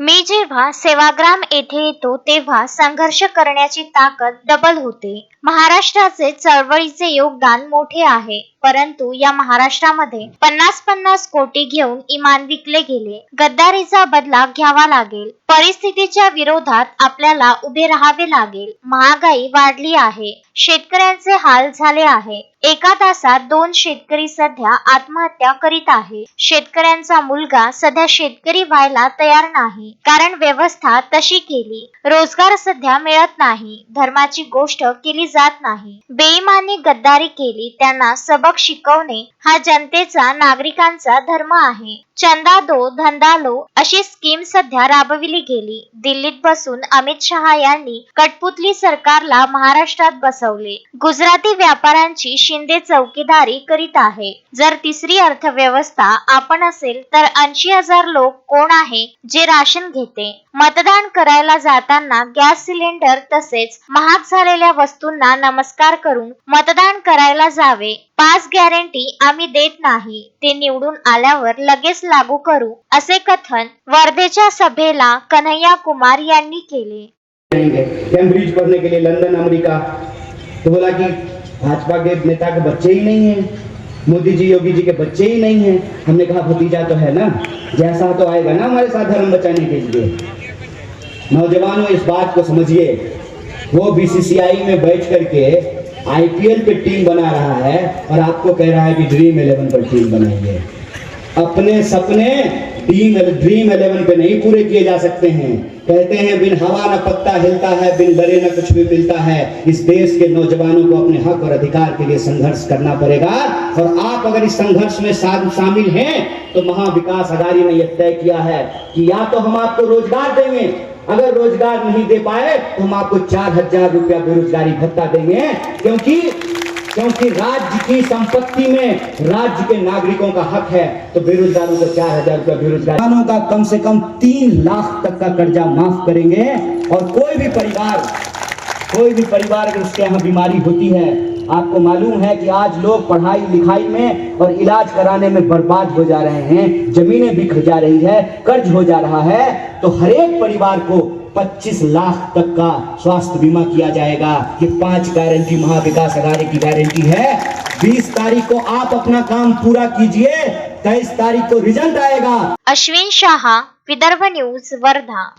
मी जेव्हा सेवाग्राम येथे येतो तेव्हा संघर्ष करण्याची ताकद डबल होते. महाराष्ट्राचे चळवळीचे योगदान मोठे आहे, परंतु या महाराष्ट्रामध्ये 50-50 कोटी घेऊन इमान विकले गेले. गद्दारीचा बदला घ्यावा लागेल. परिस्थितीच्या विरोधात आपल्याला उभे राहावे लागेल. महागाई वाढली आहे. शेतकऱ्यांचे हाल झाले आहे. एका तासात 2 शेतकरी सध्या आत्महत्या करीत आहे. शेतकऱ्यांचा मुलगा सध्या शेतकरी व्हायला तयार नाही, कारण व्यवस्था तशी केली. रोजगार सध्या मिळत नाही. धर्माची गोष्ट केली जात नाही. बेईमानी गद्दारी केली त्यांना सबक शिकवणे हा जनतेचा नागरिकांचा धर्म आहे. चंदा दो धंदा लो अशी स्कीम सध्या राबविली गेली. दिल्लीत बसून अमित शहा यांनी कठपुतली सरकारला महाराष्ट्रात बसवले. गुजराती व्यापाऱ्यांची शिंदे चौकीदारी करीत आहे. जर तिसरी अर्थव्यवस्था आपण असेल तर 80,000 लोक कोण आहे जे राशन घेते? मतदान करायला जाताना गॅस सिलेंडर तसेच महाग झालेल्या वस्तूंना नमस्कार करून मतदान करायला जावे. 5 गॅरंटी आम्ही देत नाही, ते निवडून आल्यावर लगेच लागू करू, असे कथन वर्धेच्या सभेला कन्हैया कुमार यांनी केले. कैम्ब्रिज पढ़ने के लिए लंदन अमेरिका, तो बोला कि भाजपा के नेता के बच्चे ही नहीं हैं, मोदी जी योगी जी के बच्चे ही नहीं हैं. हमने कहा भतीजा तो है ना, जैसा तो आएगा ना हमारे साथ धर्म बचाने के लिए. नौजवानों इस बात को समझिए, वो बीसीसीआई में बैठ करके आईपीएल पे टीम बना रहा है और आपको कह रहा है कि ड्रीम 11 पर टीम बनाइए. अपने सपने ड्रीम 11 पे नहीं पूरे किए जा सकते हैं. कहते हैं बिन हवा न पत्ता हिलता है, बिन लड़े न कुछ भी मिलता है. इस देश के नौजवानों को अपने हक और अधिकार के लिए संघर्ष करना पड़ेगा, और आप अगर इस संघर्ष में शामिल हैं तो महाविकास अघाड़ी ने यह तय किया है कि या तो हम आपको रोजगार देंगे, अगर रोजगार नहीं दे पाए तो हम आपको 4,000 रुपया बेरोजगारी भत्ता देंगे, क्योंकि राज्य की संपत्ति में राज्य के नागरिकों का हक है. तो बेरोजगारों को 4,000 रुपया बेरोजगारों का कम से कम 3 लाख तक का कर्जा माफ करेंगे. और कोई भी परिवार अगर उसके यहाँ बीमारी होती है, आपको मालूम है कि आज लोग पढ़ाई लिखाई में और इलाज कराने में बर्बाद हो जा रहे हैं, जमीनें बिक जा रही है, कर्ज हो जा रहा है, तो हर एक परिवार को 25 लाख तक का स्वास्थ्य बीमा किया जाएगा. ये 5 गारंटी महाविकास अघाड़ी की गारंटी है. 20 तारीख को आप अपना काम पूरा कीजिए, 23 तारीख को रिजल्ट आएगा. अश्विन शाह, विदर्भ न्यूज, वर्धा.